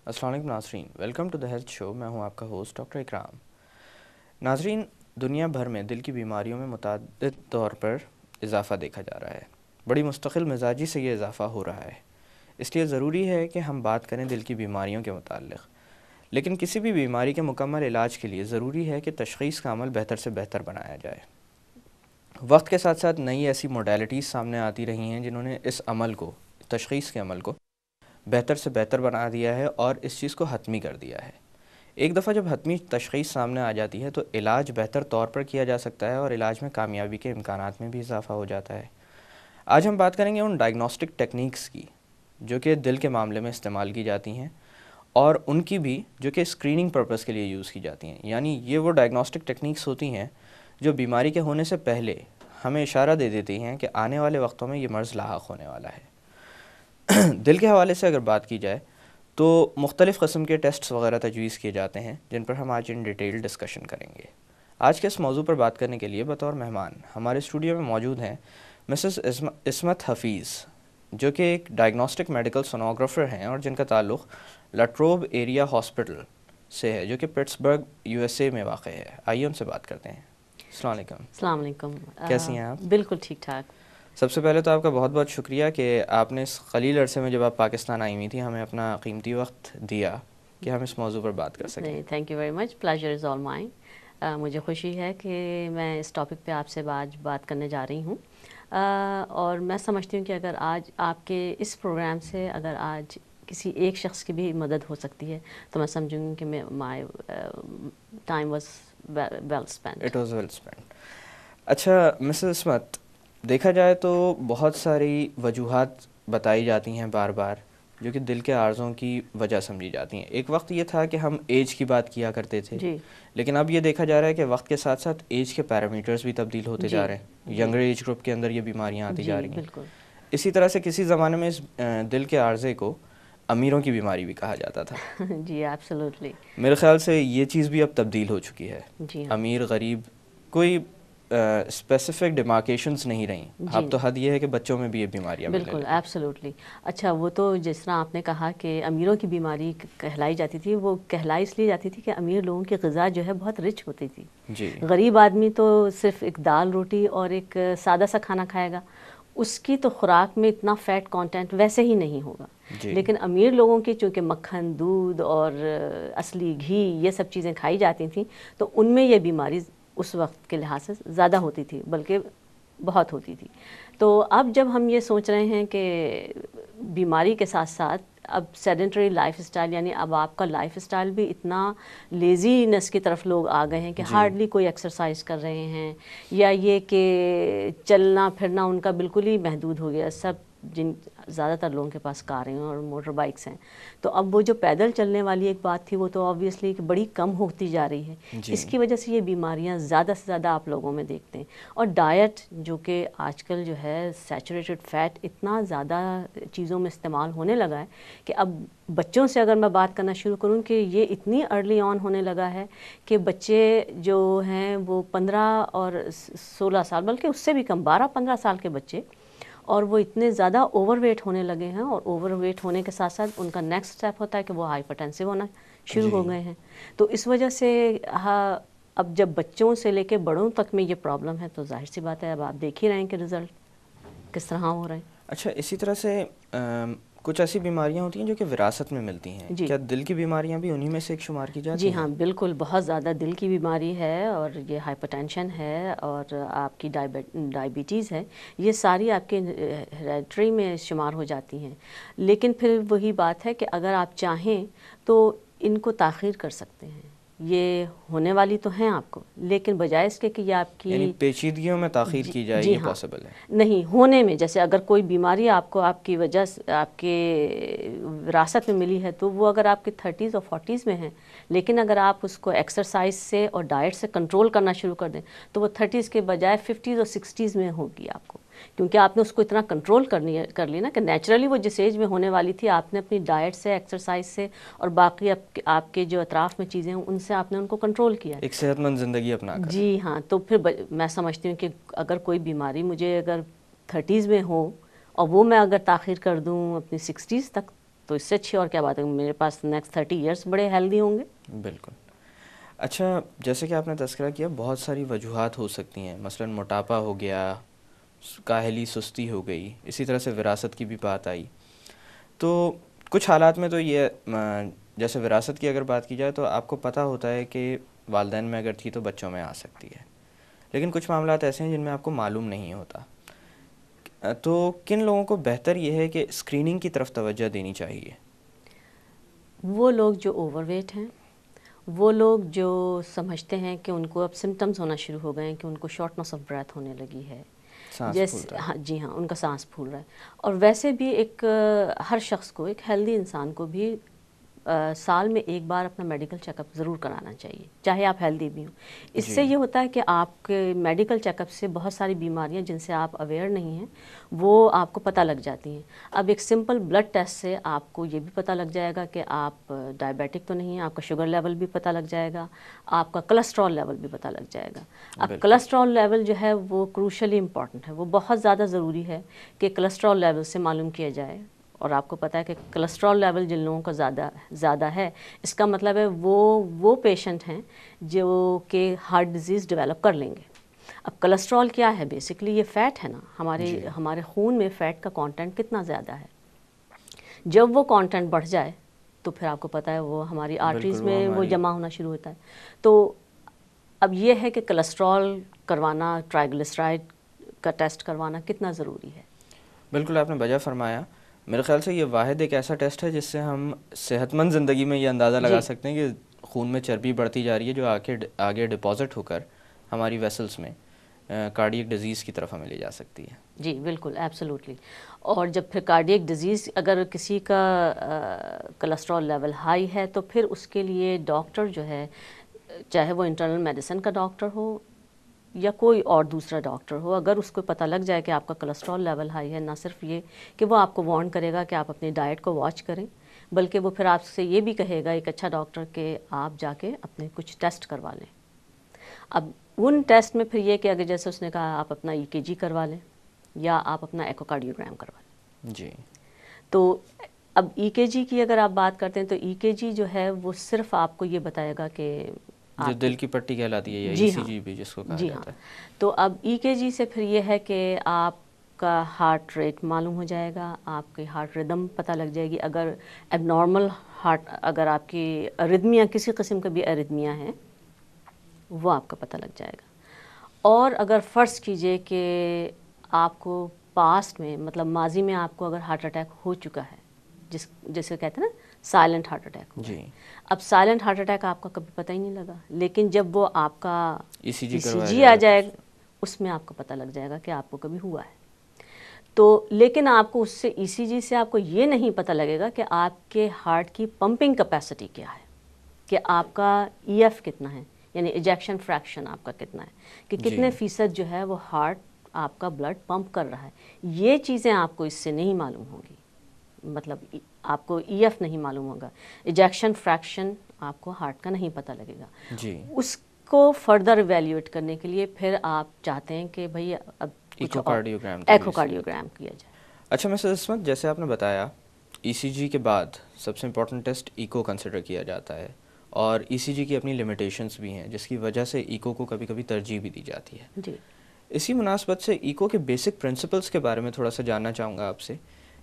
السلام علیکم ناظرین، ویلکم ٹو دا ہیلتھ شو. میں ہوں آپ کا ہوسٹ ڈاکٹر اکرام. ناظرین، دنیا بھر میں دل کی بیماریوں میں متعدد طور پر اضافہ دیکھا جا رہا ہے. بڑی مستقل مزاجی سے یہ اضافہ ہو رہا ہے، اس لیے ضروری ہے کہ ہم بات کریں دل کی بیماریوں کے متعلق. لیکن کسی بھی بیماری کے مکمل علاج کے لیے ضروری ہے کہ تشخیص کا عمل بہتر سے بہتر بنایا جائے. وقت کے ساتھ ساتھ نئی ایسی موڈیلٹیز سامنے آتی رہی ہیں جنہوں نے اس عمل کو، تشخیص کے عمل کو بہتر سے بہتر بنا دیا ہے اور اس چیز کو حتمی کر دیا ہے. ایک دفعہ جب حتمی تشخیص سامنے آ جاتی ہے تو علاج بہتر طور پر کیا جا سکتا ہے اور علاج میں کامیابی کے امکانات میں بھی اضافہ ہو جاتا ہے. آج ہم بات کریں گے ان ڈائگنوسٹک ٹیکنیکس کی جو کہ دل کے معاملے میں استعمال کی جاتی ہیں، اور ان کی بھی جو کہ اسکریننگ پرپس کے لیے یوز کی جاتی ہیں. یعنی یہ وہ ڈائگنوسٹک ٹیکنیکس ہوتی ہیں جو بیماری کے ہونے سے پہلے ہمیں اشارہ دے دیتی ہیں کہ آنے والے وقتوں میں یہ مرض لاحق ہونے والا ہے. دل کے حوالے سے اگر بات کی جائے تو مختلف قسم کے ٹیسٹس وغیرہ تجویز کیے جاتے ہیں جن پر ہم آج ان ڈیٹیل ڈسکشن کریں گے. آج کے اس موضوع پر بات کرنے کے لیے بطور مہمان ہمارے اسٹوڈیو میں موجود ہیں مسز عصمت حفیظ، جو کہ ایک ڈائگنوسٹک میڈیکل سونوگرافر ہیں اور جن کا تعلق لاٹروب ایریا ہاسپٹل سے ہے جو کہ پٹسبرگ USA میں واقع ہے. آئیے ان سے بات کرتے ہیں. السلام علیکم. السلام علیکم. کیسی ہیں آپ؟ بالکل ٹھیک ٹھاک. سب سے پہلے تو آپ کا بہت بہت شکریہ کہ آپ نے اس قلیل عرصے میں جب آپ پاکستان آئی ہوئی تھیں ہمیں اپنا قیمتی وقت دیا کہ ہم اس موضوع پر بات کر سکیں. Thank you very much. Pleasure is all mine. مجھے خوشی ہے کہ میں اس ٹاپک پہ آپ سے آج بات کرنے جا رہی ہوں، اور میں سمجھتی ہوں کہ اگر آج آپ کے اس پروگرام سے اگر آج کسی ایک شخص کی بھی مدد ہو سکتی ہے تو میں سمجھوں گی کہ my time was well spent. It was well spent. اچھا مسز عصمت، دیکھا جائے تو بہت ساری وجوہات بتائی جاتی ہیں بار بار جو کہ دل کے عارضوں کی وجہ سمجھی جاتی ہیں. ایک وقت یہ تھا کہ ہم ایج کی بات کیا کرتے تھے، جی، لیکن اب یہ دیکھا جا رہا ہے کہ وقت کے ساتھ ساتھ ایج کے پیرامیٹرز بھی تبدیل ہوتے جا رہے ہیں. ینگر ایج گروپ کے اندر یہ بیماریاں آتی جا رہی ہیں. بالکل. اسی طرح سے کسی زمانے میں اس دل کے عارضے کو امیروں کی بیماری بھی کہا جاتا تھا. جی ایبسلیوٹلی. میرے خیال سے یہ چیز بھی اب تبدیل ہو چکی ہے. جی ہاں. امیر غریب کوئی اسپیسیفک ڈیمارکیشنز نہیں رہیں. اب تو حد یہ ہے کہ بچوں میں بھی یہ بیماریاں بالکل ایبسلیوٹلی. اچھا، وہ تو جس طرح آپ نے کہا کہ امیروں کی بیماری کہلائی جاتی تھی، وہ کہلائی اس لیے جاتی تھی کہ امیر لوگوں کی غذا جو ہے بہت رچ ہوتی تھی. جی. غریب آدمی تو صرف ایک دال روٹی اور ایک سادہ سا کھانا کھائے گا، اس کی تو خوراک میں اتنا فیٹ کانٹینٹ ویسے ہی نہیں ہوگا. جی. لیکن امیر لوگوں کی چونکہ مکھن، دودھ اور اصلی گھی یہ سب چیزیں کھائی جاتی تھیں تو ان میں یہ بیماری اس وقت کے لحاظ سے زیادہ ہوتی تھی، بلکہ بہت ہوتی تھی. تو اب جب ہم یہ سوچ رہے ہیں کہ بیماری کے ساتھ ساتھ اب سیڈنٹری لائف اسٹائل، یعنی اب آپ کا لائف اسٹائل بھی اتنا لیزینس کی طرف لوگ آ گئے ہیں کہ ہارڈلی کوئی ایکسرسائز کر رہے ہیں، یا یہ کہ چلنا پھرنا ان کا بالکل ہی محدود ہو گیا. سب زیادہ تر لوگوں کے پاس کاریں اور موٹر بائکس ہیں، تو اب وہ جو پیدل چلنے والی ایک بات تھی وہ تو آبویسلی بڑی کم ہوتی جا رہی ہے. اس کی وجہ سے یہ بیماریاں زیادہ سے زیادہ آپ لوگوں میں دیکھتے ہیں. اور ڈائٹ جو کہ آج کل جو ہے سیچوریٹڈ فیٹ اتنا زیادہ چیزوں میں استعمال ہونے لگا ہے کہ اب بچوں سے اگر میں بات کرنا شروع کروں کہ یہ اتنی ارلی آن ہونے لگا ہے کہ بچے جو ہیں وہ 15 اور 16 سال، بلکہ اس سے بھی کم 12-15 سال کے بچے، اور وہ اتنے زیادہ اوور ویٹ ہونے لگے ہیں. اور اوور ویٹ ہونے کے ساتھ ساتھ ان کا نیکسٹ اسٹیپ ہوتا ہے کہ وہ ہائپر ٹینسو ہونا شروع ہو گئے ہیں. تو اس وجہ سے اب جب بچوں سے لے کے بڑوں تک میں یہ پرابلم ہے تو ظاہر سی بات ہے اب آپ دیکھ ہی رہے ہیں کہ رزلٹ کس طرح ہو رہے ہیں. اچھا، اسی طرح سے کچھ ایسی بیماریاں ہوتی ہیں جو کہ وراثت میں ملتی ہیں. کیا دل کی بیماریاں بھی انہی میں سے ایک شمار کی جاتی ہیں؟ جی ہاں بالکل. بہت زیادہ دل کی بیماری ہے اور یہ ہائپر ٹینشن ہے اور آپ کی ڈائبٹیز ہے، یہ ساری آپ کے ہیریڈیٹری میں شمار ہو جاتی ہیں. لیکن پھر وہی بات ہے کہ اگر آپ چاہیں تو ان کو تاخیر کر سکتے ہیں. یہ ہونے والی تو ہیں آپ کو، لیکن بجائے اس کے کہ یہ آپ کی یعنی پیچیدگیوں میں تاخیر کی جائے، یہ پاسبل ہے نہیں ہونے میں. جیسے اگر کوئی بیماری آپ کو آپ کی وجہ سے آپ کے وراثت میں ملی ہے تو وہ اگر آپ کے 30s اور 40s میں ہیں، لیکن اگر آپ اس کو ایکسرسائز سے اور ڈائٹ سے کنٹرول کرنا شروع کر دیں تو وہ 30s کے بجائے 50s اور 60s میں ہوگی آپ کو، کیونکہ آپ نے اس کو اتنا کنٹرول کر لی نا کہ نیچرلی وہ جس ایج میں ہونے والی تھی آپ نے اپنی ڈائٹ سے، ایکسرسائز سے اور باقی آپ کے جو اطراف میں چیزیں ہیں ان سے آپ نے ان کو کنٹرول کیا، ایک صحت مند زندگی اپنا کر. جی ہاں. تو پھر میں سمجھتی ہوں کہ اگر کوئی بیماری مجھے اگر 30s میں ہو اور وہ میں اگر تاخیر کر دوں اپنی 60s تک تو اس سے اچھی اور کیا بات ہے، میرے پاس نیکسٹ 30 ایئرس بڑے ہیلدی ہوں گے. بالکل. اچھا، جیسے کہ آپ نے تذکرہ کیا بہت ساری وجوہات ہو سکتی ہیں، مثلا موٹاپا ہو گیا، کاہلی سستی ہو گئی، اسی طرح سے وراثت کی بھی بات آئی. تو کچھ حالات میں تو یہ جیسے وراثت کی اگر بات کی جائے تو آپ کو پتہ ہوتا ہے کہ والدین میں اگر تھی تو بچوں میں آ سکتی ہے، لیکن کچھ معاملات ایسے ہیں جن میں آپ کو معلوم نہیں ہوتا. تو کن لوگوں کو بہتر یہ ہے کہ اسکریننگ کی طرف توجہ دینی چاہیے؟ وہ لوگ جو اوور ویٹ ہیں، وہ لوگ جو سمجھتے ہیں کہ ان کو اب سمٹمز ہونا شروع ہو گئے ہیں، کہ ان کو شارٹنس آف بریتھ ہونے لگی ہے، سانس جیسے پھولتا ہے. ہاں جی ہاں، ان کا سانس پھول رہا ہے. اور ویسے بھی ایک ہر شخص کو، ایک ہیلدی انسان کو بھی سال میں ایک بار اپنا میڈیکل چیک اپ ضرور کرانا چاہیے، چاہے آپ ہیلدی بھی ہوں. اس سے یہ ہوتا ہے کہ آپ کے میڈیکل چیک اپ سے بہت ساری بیماریاں جن سے آپ اویئر نہیں ہیں وہ آپ کو پتہ لگ جاتی ہیں. اب ایک سمپل بلڈ ٹیسٹ سے آپ کو یہ بھی پتہ لگ جائے گا کہ آپ ڈائبیٹک تو نہیں ہیں، آپ کا شوگر لیول بھی پتہ لگ جائے گا، آپ کا کولیسٹرول لیول بھی پتہ لگ جائے گا. اب کولیسٹرول لیول جو ہے وہ کروشلی امپورٹنٹ ہے، وہ بہت زیادہ ضروری ہے کہ کولیسٹرول لیول سے معلوم کیا جائے. اور آپ کو پتہ ہے کہ کولیسٹرول لیول جن لوگوں کا زیادہ ہے، اس کا مطلب ہے وہ پیشنٹ ہیں جو کہ ہارٹ ڈیزیز ڈیولپ کر لیں گے. اب کولیسٹرول کیا ہے؟ بیسکلی یہ فیٹ ہے نا، ہمارے خون میں فیٹ کا کانٹینٹ کتنا زیادہ ہے. جب وہ کانٹینٹ بڑھ جائے تو پھر آپ کو پتہ ہے وہ ہماری آرٹریز میں وہ جمع ہونا شروع ہوتا ہے. تو اب یہ ہے کہ کولیسٹرول کروانا، ٹرائیگلیسرائڈ کا ٹیسٹ کروانا کتنا ضروری ہے. بالکل آپ نے بجا فرمایا. میرے خیال سے یہ واحد ایک ایسا ٹیسٹ ہے جس سے ہم صحت مند زندگی میں یہ اندازہ لگا سکتے ہیں کہ خون میں چربی بڑھتی جا رہی ہے جو آگے ڈپازٹ ہو کر ہماری ویسلز میں کارڈیک ڈیزیز کی طرف ہمیں لے جا سکتی ہے. جی بالکل، ایبسولوٹلی. اور جب پھر کارڈیک ڈیزیز اگر کسی کا کولیسٹرول لیول ہائی ہے تو پھر اس کے لیے ڈاکٹر جو ہے، چاہے وہ انٹرنل میڈیسن کا ڈاکٹر ہو یا کوئی اور دوسرا ڈاکٹر ہو، اگر اس کو پتہ لگ جائے کہ آپ کا کولیسٹرول لیول ہائی ہے، نہ صرف یہ کہ وہ آپ کو وارن کرے گا کہ آپ اپنی ڈائٹ کو واچ کریں، بلکہ وہ پھر آپ سے یہ بھی کہے گا، ایک اچھا ڈاکٹر، کہ آپ جا کے اپنے کچھ ٹیسٹ کروا لیں. اب ان ٹیسٹ میں پھر یہ کہ اگر جیسے اس نے کہا آپ اپنا EKG کروا لیں یا آپ اپنا ایکوکارڈیوگرام کروا لیں. جی. تو اب EKG کی اگر آپ بات کرتے ہیں تو EKG جو ہے وہ صرف آپ کو یہ بتائے گا کہ جو دل کی پٹی کہلاتی ہے یا ECG بھی جس کو کہا جاتا ہے. تو اب EKG سے پھر یہ ہے کہ آپ کا ہارٹ ریٹ معلوم ہو جائے گا، آپ کی ہارٹ ردم پتہ لگ جائے گی. اگر ایب نارمل ہارٹ، اگر آپ کی ارتھمیا، کسی قسم کا بھی ارتھمیا ہے، وہ آپ کا پتہ لگ جائے گا. اور اگر فرض کیجئے کہ آپ کو پاسٹ میں، مطلب ماضی میں آپ کو اگر ہارٹ اٹیک ہو چکا ہے، جیسے کہتے ہیں نا سائلنٹ ہارٹ اٹیک ہوا ہے. اب سائلنٹ ہارٹ اٹیک آپ کا کبھی پتہ ہی نہیں لگا، لیکن جب وہ آپ کا ECG آ جائے گا اس میں آپ کو پتہ لگ جائے گا کہ آپ کو کبھی ہوا ہے. تو لیکن آپ کو اس سے ECG سے آپ کو یہ نہیں پتہ لگے گا کہ آپ کے ہارٹ کی پمپنگ کیپیسٹی کیا ہے، کہ آپ کا EF کتنا ہے، یعنی ایجیکشن فریکشن آپ کا کتنا ہے، کہ کتنے فیصد جو ہے وہ ہارٹ آپ کا بلڈ پمپ کر رہا ہے. یہ چیزیں آپ کو اس سے نہیں معلوم ہوں گی، مطلب آپ کو EF نہیں معلوم ہوگا، ایجیکشن فریکشن آپ کو ہارٹ کا نہیں پتہ لگے گا. اس کو فردر ایویلیویٹ کرنے کے لیے پھر آپ چاہتے ہیں کہ بھئی اب ایکوکارڈیوگرام کیا جائے. اچھا مسز عصمت، جیسے آپ نے بتایا ECG کے بعد سب سے امپورٹنٹ ٹیسٹ ایکو کنسیڈر کیا جاتا ہے، اور ECG کی اپنی لمیٹیشنز بھی ہیں جس کی وجہ سے ایکو کو کبھی کبھی ترجیح بھی دی جاتی ہے. جی. اسی مناسبت سے ایکو کے بیسک پرنسپلز کے بارے میں تھوڑا سا جاننا چاہوں گا آپ سے،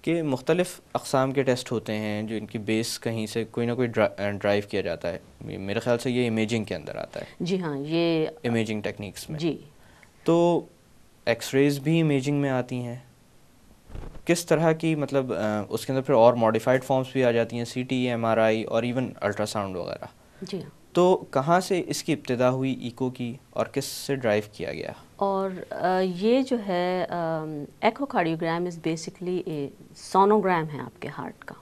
کہ مختلف اقسام کے ٹیسٹ ہوتے ہیں جو ان کی بیس کہیں سے کوئی نہ کوئی ڈرائیو کیا جاتا ہے. میرے خیال سے یہ امیجنگ کے اندر آتا ہے. جی ہاں، یہ امیجنگ ٹیکنیکس میں. جی. تو ایکس ریز بھی امیجنگ میں آتی ہیں کس طرح کی، مطلب اس کے اندر پھر اور ماڈیفائڈ فارمز بھی آ جاتی ہیں، CT، MRI اور ایون الٹرا ساؤنڈ وغیرہ. جی ہاں. تو کہاں سے اس کی ابتدا ہوئی ایکو کی اور کس سے ڈرائیو کیا گیا؟ اور یہ جو ہے ایکوکارڈیوگرام از بیسکلی اے سونوگرام ہے آپ کے ہارٹ کا.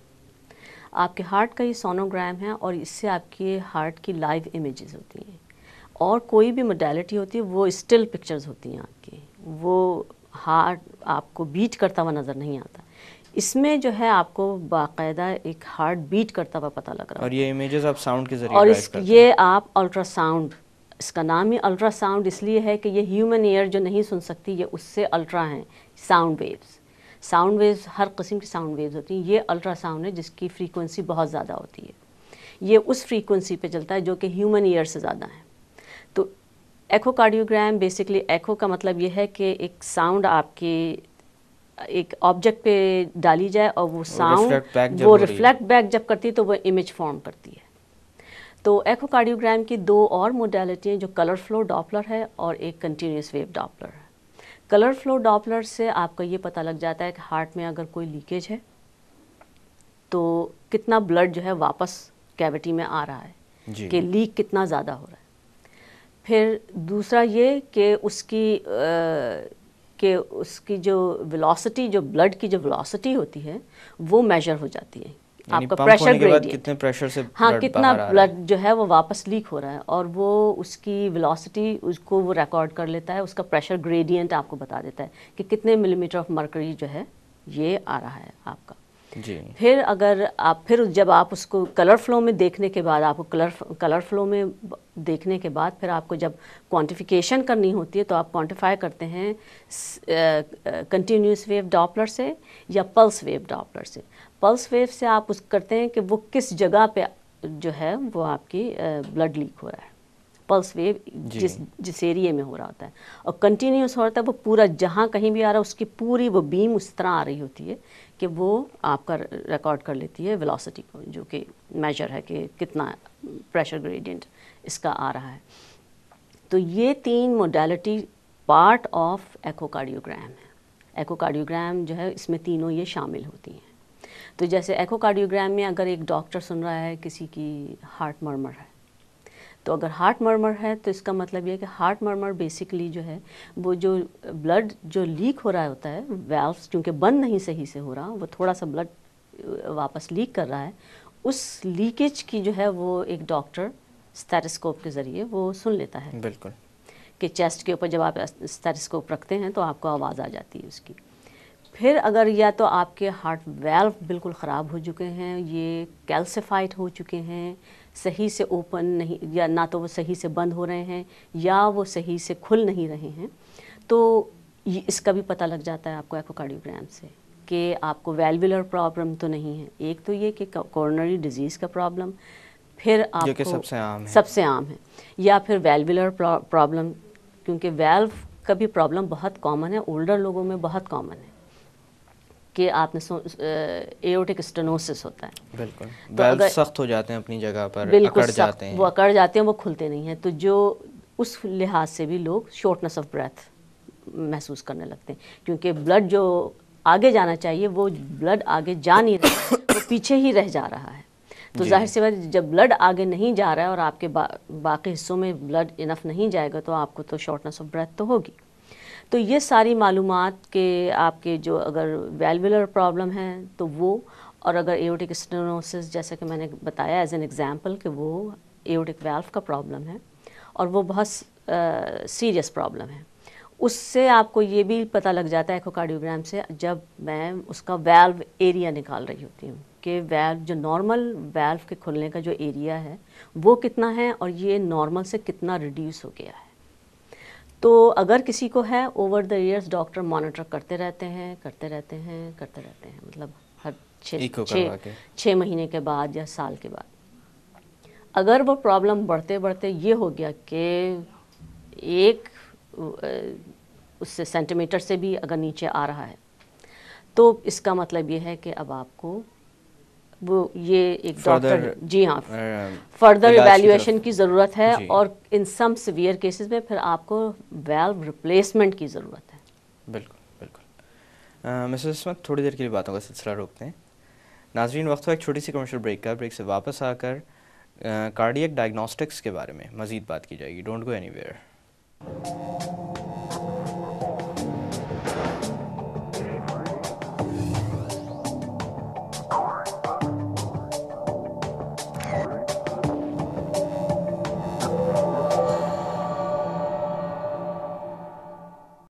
آپ کے ہارٹ کا یہ سونوگرام ہے، اور اس سے آپ کے ہارٹ کی لائیو امیجز ہوتی ہیں. اور کوئی بھی موڈیلٹی ہوتی ہے وہ اسٹل پکچرز ہوتی ہیں آپ کی، وہ ہارٹ آپ کو بیٹ کرتا ہوا نظر نہیں آتا. اس میں جو ہے آپ کو باقاعدہ ایک ہارٹ بیٹ کرتا ہوا پتہ لگ رہا ہے. اور یہ امیجز آپ ساؤنڈ کے ذریعے اور ڈرائیو کرتے ہیں. یہ آپ الٹرا ساؤنڈ، اس کا نام ہی الٹرا ساؤنڈ اس لیے ہے کہ یہ ہیومن ایئر جو نہیں سن سکتی، یہ اس سے الٹرا ہیں ساؤنڈ ویوز. ساؤنڈ ویوز ہر قسم کی ساؤنڈ ویوز ہوتی ہیں. یہ الٹرا ساؤنڈ ہے جس کی فریکوینسی بہت زیادہ ہوتی ہے. یہ اس فریکوینسی پہ چلتا ہے جو کہ ہیومن ایئر سے زیادہ ہیں. تو ایکو کارڈیوگرام بیسکلی ایکو کا مطلب یہ ہے کہ ایک ساؤنڈ آپ کے ایک آبجیکٹ پہ ڈالی جائے اور وہ ساؤنڈ وہ ریفلیکٹ بیک جب کرتی ہے تو وہ امیج فارم کرتی ہے. تو ایکو کارڈیوگرام کی 2 اور موڈیلٹی ہیں جو کلر فلو ڈاپلر ہے اور ایک کنٹینیوس ویو ڈاپلر ہے. کلر فلو ڈاپلر سے آپ کا یہ پتہ لگ جاتا ہے کہ ہارٹ میں اگر کوئی لیکیج ہے تو کتنا بلڈ جو ہے واپس کیوٹی میں آ رہا ہے کہ لیک کتنا زیادہ ہو رہا ہے. پھر دوسرا یہ کہ اس کی جو ویلوسٹی جو بلڈ کی جو ویلوسٹی ہوتی ہے وہ میجر ہو جاتی ہے. آپ کا پریشر گریڈینٹ کتنے پریشر سے ہاں کتنا بلڈ جو ہے وہ واپس لیک ہو رہا ہے اور وہ اس کی ویلوسٹی اس کو وہ ریکارڈ کر لیتا ہے. اس کا پریشر گریڈینٹ آپ کو بتا دیتا ہے کہ کتنے ملی میٹر آف مرکری جو ہے یہ آ رہا ہے آپ کا. پھر اگر آپ جب آپ اس کو کلر فلو میں دیکھنے کے بعد آپ کو کلر فلو میں دیکھنے کے بعد پھر آپ کو جب کوانٹیفیکیشن کرنی ہوتی ہے تو آپ کوانٹیفائی کرتے ہیں کنٹینیوس ویو ڈاپلر سے یا پلس ویو ڈاپلر سے. پلس ویو سے آپ اس کرتے ہیں کہ وہ کس جگہ پہ جو ہے وہ آپ کی بلڈ لیک ہو رہا ہے. پلس ویو جس ایریے میں ہو رہا ہوتا ہے اور کنٹینیوس ہو رہا ہے وہ پورا جہاں کہیں بھی آ رہا ہے اس کی پوری وہ بیم اس طرح آ رہی ہوتی ہے کہ وہ آپ کا ریکارڈ کر لیتی ہے ویلوسٹی کو جو کہ میجر ہے کہ کتنا پریشر گریڈینٹ اس کا آ رہا ہے. تو یہ 3 modality part of eco cardiogram ہے. ایکو کارڈیوگرام جو ہے اس میں تینوں یہ شامل ہوتی ہیں. تو جیسے ایکو کارڈیوگرام میں اگر ایک ڈاکٹر سن رہا ہے کسی کی ہارٹ مرمر ہے تو اگر ہارٹ مرمر ہے تو اس کا مطلب یہ ہے کہ ہارٹ مرمر بیسکلی جو ہے وہ جو بلڈ جو لیک ہو رہا ہوتا ہے ویلوز کیونکہ بند نہیں صحیح سے ہو رہا وہ تھوڑا سا بلڈ واپس لیک کر رہا ہے. اس لیکیج کی جو ہے وہ ایک ڈاکٹر اسٹیتھوسکوپ کے ذریعے وہ سن لیتا ہے. بالکل کہ چیسٹ کے اوپر جب آپ اسٹیتھوسکوپ رکھتے ہیں تو آپ کو آواز آ جاتی ہے اس کی. پھر اگر یا تو آپ کے ہارٹ ویلو بالکل خراب ہو چکے ہیں یہ کیلسیفائڈ ہو چکے ہیں صحیح سے اوپن نہیں یا نہ تو وہ صحیح سے بند ہو رہے ہیں یا وہ صحیح سے کھل نہیں رہے ہیں تو اس کا بھی پتہ لگ جاتا ہے آپ کو ایکو کارڈیوگرام سے کہ آپ کو ویلوولر پرابلم تو نہیں ہے. ایک تو یہ کہ کورونری ڈیزیز کا پرابلم پھر آپ جو کہ کو سب سے عام ہے یا پھر ویلوولر پرابلم کیونکہ ویلو کا بھی پرابلم بہت کامن ہے اولڈر لوگوں میں بہت کامن ہے کہ آپ نے ایورٹک اسٹینوسس ہوتا ہے. بالکل ویلو سخت ہو جاتے ہیں اپنی جگہ پر بالکل جاتے ہیں وہ اکڑ جاتے ہیں وہ کھلتے نہیں ہیں تو جو اس لحاظ سے بھی لوگ شارٹنس آف بریتھ محسوس کرنے لگتے ہیں کیونکہ بلڈ جو آگے جانا چاہیے وہ بلڈ آگے جا نہیں رہا وہ پیچھے ہی رہ جا رہا ہے. تو ظاہر سی بات جب بلڈ آگے نہیں جا رہا ہے اور آپ کے باقی حصوں میں بلڈ انف نہیں جائے گا تو آپ کو تو شارٹنس آف بریتھ تو ہوگی. تو یہ ساری معلومات کہ آپ کے جو اگر ویلوولر پرابلم ہے تو وہ اور اگر ایورٹک اسٹینوسس جیسا کہ میں نے بتایا ایز این ایگزامپل کہ وہ ایورٹک ویلو کا پرابلم ہے اور وہ بہت سیریس پرابلم ہے. اس سے آپ کو یہ بھی پتہ لگ جاتا ہے ایکو کارڈیوگرام سے جب میں اس کا ویلو ایریا نکال رہی ہوتی ہوں کہ ویلو جو نارمل ویلو کے کھلنے کا جو ایریا ہے وہ کتنا ہے اور یہ نارمل سے کتنا ریڈیوس ہو گیا ہے. تو اگر کسی کو ہے over the years doctor monitor کرتے رہتے ہیں مطلب ہر 6 مہینے کے بعد یا سال کے بعد. اگر وہ پرابلم بڑھتے بڑھتے یہ ہو گیا کہ ایک اس سے سینٹی میٹر سے بھی اگر نیچے آ رہا ہے تو اس کا مطلب یہ ہے کہ اب آپ کو وہ یہ ایک ڈاکٹر جی ہاں فردر ایویلیویشن کی ضرورت ہے اور ان سم سیویئر کیسز میں پھر آپ کو ویلو ریپلیسمنٹ کی ضرورت ہے. بالکل مسز عصمت تھوڑی دیر کے لیے باتوں کا سلسلہ روکتے ہیں. ناظرین وقت ہوا ایک چھوٹی سی کمرشل بریک کا. بریک سے واپس آ کر کارڈیک ڈائگنوسٹکس کے بارے میں مزید بات کی جائے گی. Don't go any where.